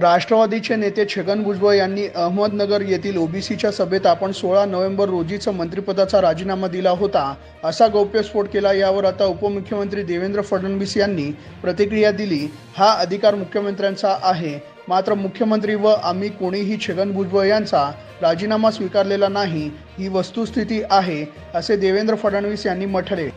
राष्ट्रवादीचे नेते छगन भुजबळ यांनी अहमदनगर येथील ओबीसीच्या सभेत आपण 16 नोव्हेंबर रोजीच मंत्रिपदाचा राजीनामा दिला होता असा गौप्यस्फोट केला। यावर आता उपमुख्यमंत्री देवेंद्र फडणवीस यांनी प्रतिक्रिया दिली। हा अधिकार मुख्यमंत्र्यांचा आहे, मात्र मुख्यमंत्री व आम्ही कोणीही छगन भुजबळ यांचा राजीनामा स्वीकारलेला नाही, ही वस्तुस्थिती आहे असे देवेंद्र फडणवीस यांनी म्हटले।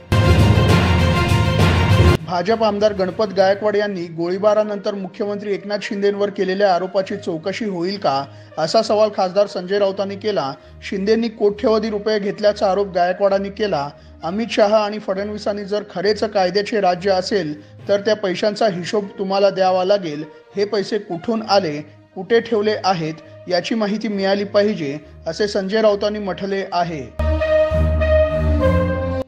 भाजप आमदार गणपत गायकवाड यांनी गोळीबारानंतर मुख्यमंत्री एकनाथ शिंदेंवर केलेल्या आरोपाची चौकशी होईल का, असा सवाल खासदार संजय राऊतांनी केला। शिंदेंनी कोट्यवधी रुपये घेतल्याचा आरोप गायकवाडांनी केला। अमित शहा आणि फडणवीसांनी जर खरेच कायद्याचे राज्य असेल तर त्या पैशांचा हिशोब तुम्हाला द्यावा लागेल। हे पैसे कुठून आले, कुठे ठेवले आहेत याची माहिती मिळाली पाहिजे, असे संजय राऊतांनी म्हटले आहे।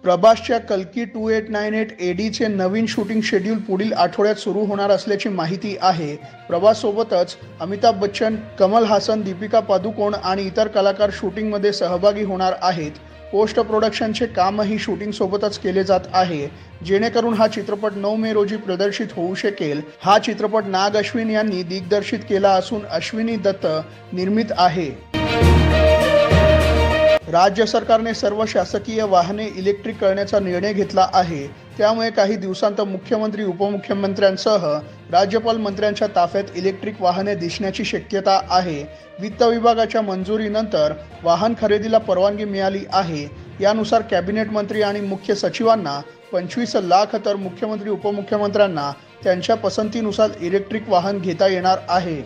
प्रभासच्या कल्की 2898 AD चे नवीन शूटिंग शेड्यूल पुढील आठवड्यात सुरू होणार असल्याची माहिती आहे। प्रभास सोबतच अमिताभ बच्चन, कमल हासन, दीपिका पादुकोण आणि इतर कलाकार शूटिंगमध्ये सहभागी होणार आहेत। पोस्ट प्रोडक्शनचे कामही शूटिंग सोबतच केले जात आहे, जेणेकरून हा चित्रपट 9 मे रोजी प्रदर्शित होऊ शकेल। हा चित्रपट नाग अश्विन यांनी दिग्दर्शित केला असून अश्विनी दत्त निर्मित आहे। राज्य सरकारने सर्व शासकीय वाहने इलेक्ट्रिक करण्याचा निर्णय घेतला आहे। त्यामुळे काही दिवसांत मुख्यमंत्री, उपमुख्यमंत्र्यांसह राज्यपाल मंत्र्यांच्या ताफ्यात इलेक्ट्रिक वाहने दिसण्याची शक्यता आहे। वित्त विभागाच्या मंजुरीनंतर वाहन खरेदीला परवानगी मिळाली आहे। यानुसार कॅबिनेट मंत्री आणि मुख्य सचिवांना 25 लाख तर मुख्यमंत्री, उपमुख्यमंत्र्यांना त्यांच्या पसंतीनुसार इलेक्ट्रिक वाहन घेता येणार आहे।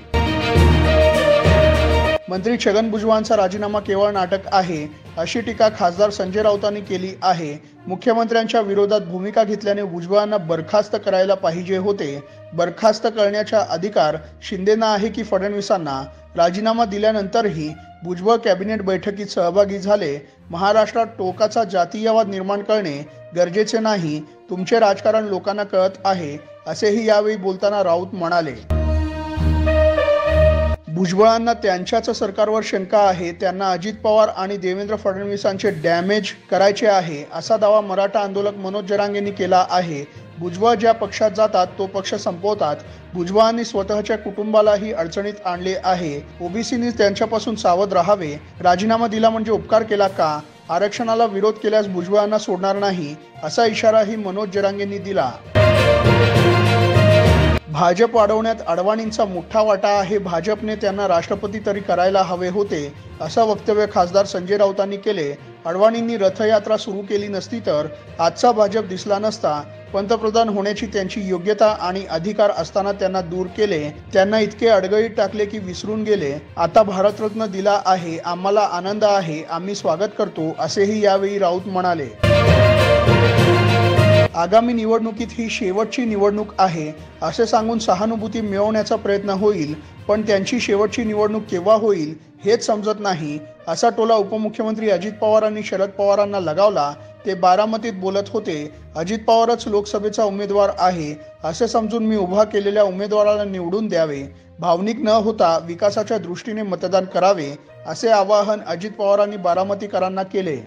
मंत्री छगन भुजबळांचा राजीनामा केवळ नाटक आहे, अशी टीका खासदार संजय राऊतांनी केली आहे। मुख्यमंत्र्यांच्या विरोधात भूमिका घेतल्याने भुजबळांना बरखास्त करायला पाहिजे होते। बरखास्त करण्याचा अधिकार शिंदेंना आहे की फडणवीसांना? राजीनामा दिल्यानंतरही भुजबळ कॅबिनेट बैठकीत सहभागी झाले। महाराष्ट्रात टोकाचा जातीयवाद निर्माण करणे गरजेचे नाही, तुमचे राजकारण लोकांना कळत आहे, असेही यावेळी बोलताना राऊत म्हणाले। भुजबळांना त्यांच्याच सरकारवर शंका आहे, त्यांना अजित पवार आणि देवेंद्र फडणवीसांचे डॅमेज करायचे आहे, असा दावा मराठा आंदोलक मनोज जरांगेंनी केला आहे। भुजबळ ज्या पक्षात जातात तो पक्ष संपवतात। भुजबळांनी स्वतःच्या कुटुंबालाही अडचणीत आणले आहे। ओबीसींनी त्यांच्यापासून सावध राहावे। राजीनामा दिला म्हणजे उपकार केला का? आरक्षणाला विरोध केल्यास भुजबळांना सोडणार नाही, असा इशाराही मनोज जरांगेंनी दिला। भाजप वाढवण्यात अडवाणींचा मोठा वाटा आहे, भाजपने त्यांना राष्ट्रपती तरी करायला हवे होते, असं वक्तव्य खासदार संजय राऊतांनी केले। अडवाणींनी रथयात्रा सुरू केली नसती तर आजचा भाजप दिसला नसता। पंतप्रधान होण्याची त्यांची योग्यता आणि अधिकार असताना त्यांना दूर केले, त्यांना इतके अडगळीत टाकले की विसरून गेले। आता भारतरत्न दिला आहे, आम्हाला आनंद आहे, आम्ही स्वागत करतो, असेही यावेळी राऊत म्हणाले। आगामी निवडणुकीत ही शेवटची निवडणूक आहे असे सांगून सहानुभूती मिळवण्याचा प्रयत्न होईल, पण त्यांची शेवटची निवडणूक केव्हा होईल हेच समजत नाही, असा टोला उपमुख्यमंत्री अजित पवारांनी शरद पवारांना लगावला। ते बारामतीत बोलत होते। अजित पवारच लोकसभेचा उमेदवार आहे असे समजून मी उभा केलेल्या उमेदवाराला निवडून द्यावे, भावनिक न होता विकासाच्या दृष्टीने मतदान करावे, असे आवाहन अजित पवारांनी बारामतीकरांना केले।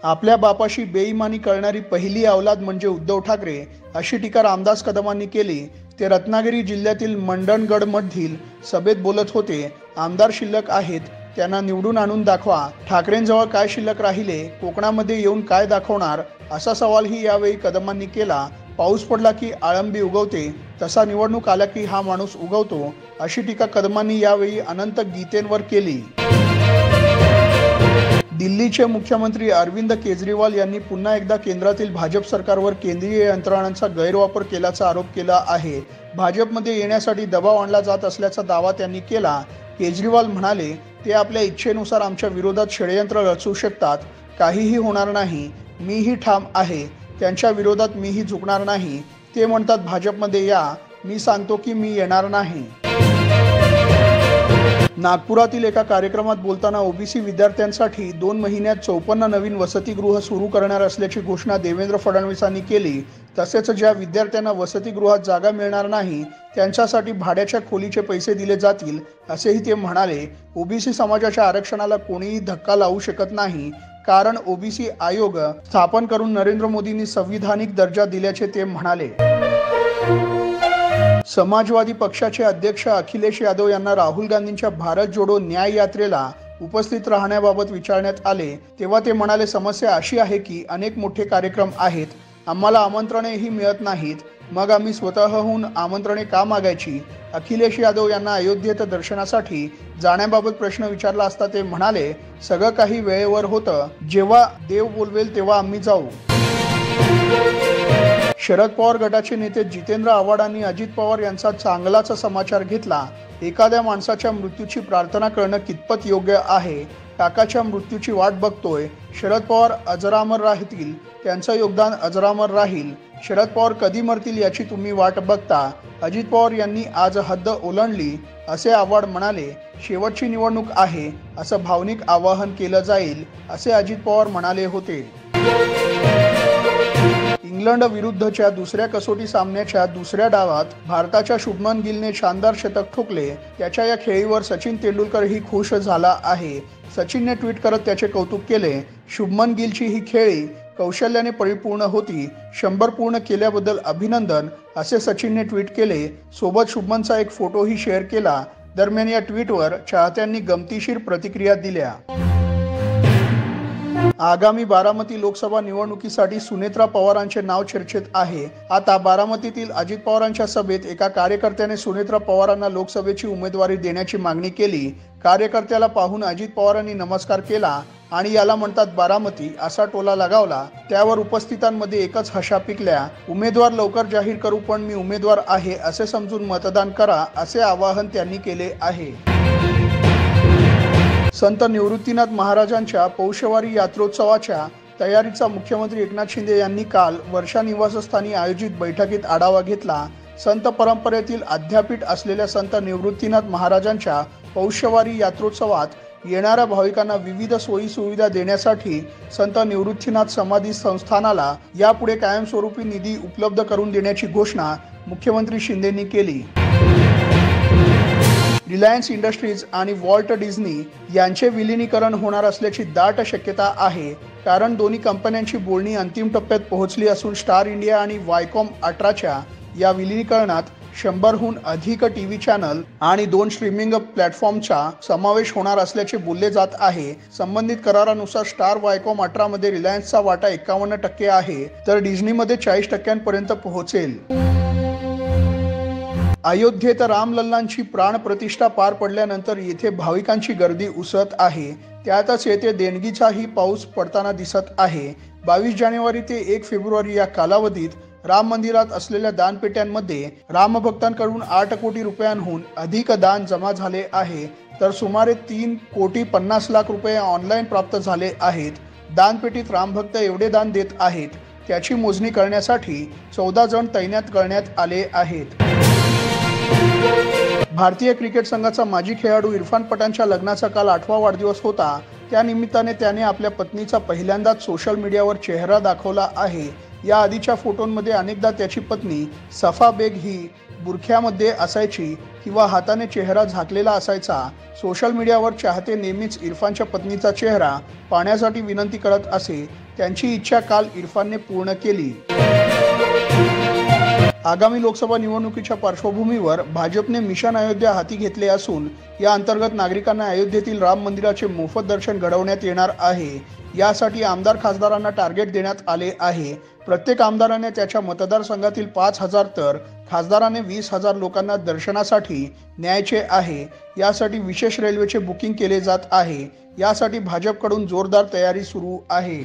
आपल्या बापाशी बेईमानी करणारी पहिली अवलाद म्हणजे उद्धव ठाकरे, अशी टीका रामदास कदमांनी केली। ते रत्नागिरी जिल्ह्यातील मंडणगडमधील सभेत बोलत होते। आमदार शिल्लक आहेत, त्यांना निवडून आणून दाखवा। ठाकरेंजवळ काय शिल्लक राहिले, कोकणामध्ये येऊन काय दाखवणार, असा सवालही यावेळी कदमांनी केला। पाऊस पडला की आळंबी उगवते, तसा निवडणूक आला की हा माणूस उगवतो, अशी टीका कदमांनी यावेळी अनंत गीतेंवर केली। दिल्लीचे मुख्यमंत्री अरविंद केजरीवाल यांनी पुन्हा एकदा केंद्रातील भाजप सरकारवर केंद्रीय यंत्रणांचा गैरवापर केल्याचा आरोप केला आहे। भाजपमध्ये येण्यासाठी दबाव आणला जात असल्याचा दावा त्यांनी केला। केजरीवाल म्हणाले, ते आपल्या इच्छेनुसार आमच्या विरोधात षडयंत्र रचू शकतात, काहीही होणार नाही, मीही ठाम आहे, त्यांच्या विरोधात मीही झुकणार नाही। ते म्हणतात भाजपमध्ये या, मी सांगतो की मी येणार नाही। नागपुरातील एका कार्यक्रमात बोलताना ओबीसी विद्यार्थ्यांसाठी 2 महिन्यात 54 नवीन वसतिगृह सुरू करणार असल्याची घोषणा देवेंद्र फडणवीसांनी केली। तसेच ज्या विद्यार्थ्यांना वसतिगृहात जागा मिळणार नाही त्यांच्यासाठी भाड्याच्या खोलीचे पैसे दिले जातील, असेही ते म्हणाले। ओबीसी समाजाच्या आरक्षणाला कोणीही धक्का लावू शकत नाही, कारण ओबीसी आयोग स्थापन करून नरेंद्र मोदींनी संविधानिक दर्जा दिल्याचे ते म्हणाले। समाजवादी पक्षाचे अध्यक्ष अखिलेश यादव यांना राहुल गांधींच्या भारत जोडो न्याय यात्रेला उपस्थित राहण्याबाबत विचारण्यात आले तेव्हा ते म्हणाले, समस्या अशी आहे की अनेक मोठे कार्यक्रम आहेत, आम्हाला आमंत्रणेही मिळत नाहीत, मग आम्ही स्वतःहून आमंत्रणे का मागायची. अखिलेश यादव यांना अयोध्येत दर्शनासाठी जाण्याबाबत प्रश्न विचारला असता ते म्हणाले, सगळं काही वेळेवर होतं, जेव्हा देव बोलवेल तेव्हा आम्ही जाऊ. शरद पवार गटाचे नेते जितेंद्र आव्हाडांनी अजित पवार यांचा चांगलाच समाचार घेतला. एखाद्या माणसाच्या मृत्यूची प्रार्थना करणं कितपत योग्य आहे. काकाच्या मृत्यूची वाट बघतोय. शरद पवार अजरामर राहतील, त्यांचं योगदान अजरामर राहील. शरद पवार कधी मरतील याची तुम्ही वाट बघता. अजित पवार यांनी आज हद्द ओलांडली असे आव्हाड म्हणाले. शेवटची निवडणूक आहे असं भावनिक आवाहन केलं जाईल असे अजित पवार म्हणाले होते. इंग्लंड विरुद्धच्या दुसऱ्या कसोटी सामन्याच्या दुसऱ्या डावात भारताच्या शुभमन गिलने शानदार शतक ठोकले. त्याच्या या खेळीवर सचिन तेंडुलकरही खुश झाला आहे. सचिनने ट्विट करत त्याचे कौतुक केले. शुभमन गिलची ही खेळी कौशल्याने परिपूर्ण होती. 100 पूर्ण केल्याबद्दल अभिनंदन असे सचिनने ट्विट केले. सोबत शुभमनचा एक फोटोही शेअर केला. दरम्यान या ट्विटवर चाहत्यांनी गमतीशीर प्रतिक्रिया दिल्या. आगामी बारामती लोकसभा निवडणुकीसाठी सुनेत्रा पवारांचे नाव चर्चेत आहे. आता बारामतीतील अजित पवारांच्या सभेत एका कार्यकर्त्याने सुनेत्रा पवारांना लोकसभेची उमेदवारी देण्याची मागणी केली. कार्यकर्त्याला पाहून अजित पवारांनी नमस्कार केला आणि याला म्हणतात बारामती असा टोला लगावला. त्यावर उपस्थितांमध्ये एकच हशा पिकल्या. उमेदवार लवकर जाहीर करू, पण मी उमेदवार आहे असे समजून मतदान करा असे आवाहन त्यांनी केले आहे. संत निवृत्तीनाथ महाराजांच्या पौषवारी यात्रोत्सवाच्या तयारीचा मुख्यमंत्री एकनाथ शिंदे यांनी काल वर्षा निवासस्थानी आयोजित बैठकीत आढावा घेतला. संत परंपरेतील अध्यापीठ असलेल्या संत निवृत्तीनाथ महाराजांच्या पौषवारी यात्रोत्सवात येणाऱ्या भाविकांना विविध सोयी सुविधा देण्यासाठी संत निवृत्तीनाथ समाधी संस्थानाला यापुढे कायमस्वरूपी निधी उपलब्ध करून देण्याची घोषणा मुख्यमंत्री शिंदेंनी केली. रिलायन्स इंडस्ट्रीज आणि वॉल्ट डिझनी यांचे विलिनीकरण होणार असल्याची दाट शक्यता आहे. कारण दोन्ही कंपन्यांची बोलणी अंतिम टप्प्यात पोहोचली असून स्टार इंडिया आणि वायकॉम 18च्या या विलिनीकरणात 100हून अधिक टीव्ही चॅनल आणि 2 स्ट्रीमिंग प्लॅटफॉर्मचा समावेश होणार असल्याचे बोलले जात आहे. संबंधित करारानुसार स्टार वायकॉम 18 मध्ये रिलायन्सचा वाटा 51% आहे, तर डिझनीमध्ये 40% पोहोचेल. अयोध्येत रामलल्लांची प्राणप्रतिष्ठा पार पडल्यानंतर येथे भाविकांची गर्दी उसळत आहे. त्यातच येथे देणगीचाही पाऊस पडताना दिसत आहे. 22 जानेवारी ते 1 फेब्रुवारी या कालावधीत राम मंदिरात असलेल्या दानपेट्यांमध्ये रामभक्तांकडून 8 कोटी रुपयांहून अधिक दान जमा झाले आहे, तर सुमारे 3,50,00,000 रुपये ऑनलाईन प्राप्त झाले आहेत. दानपेटीत रामभक्त एवढे दान देत आहेत त्याची मोजणी करण्यासाठी 14 जण तैनात करण्यात आले आहेत. भारतीय क्रिकेट संघाचा माजी खेळाडू इरफान पठाणच्या लग्नाचा काल 8वा वाढदिवस होता. त्या निमित्ताने त्याने आपल्या पत्नीचा पहिल्यांदाच सोशल मीडियावर चेहरा दाखवला आहे. या आधीच्या फोटोंमध्ये अनेकदा त्याची पत्नी सफा बेग ही बुरख्यामध्ये असायची किंवा हाताने चेहरा झाकलेला असायचा. सोशल मीडियावर चाहते नेहमीच इरफानच्या पत्नीचा चेहरा पाहण्यासाठी विनंती करत असे. त्यांची इच्छा काल इरफानने पूर्ण केली. आगामी लोकसभा निवडणुकीच्या पार्श्वभूमीवर भाजपने मिशन अयोध्या हाती घेतले असून या अंतर्गत नागरिकांना अयोध्येतील राम मंदिराचे मोफत दर्शन घडवण्यात येणार आहे. यासाठी आमदार खासदारांना टार्गेट देण्यात आले आहे. प्रत्येक आमदाराने त्याच्या मतदारसंघातील 5,000 तर खासदाराने 20,000 लोकांना दर्शनासाठी न्यायचे आहे. यासाठी विशेष रेल्वेचे बुकिंग केले जात आहे. यासाठी भाजपकडून जोरदार तयारी सुरू आहे.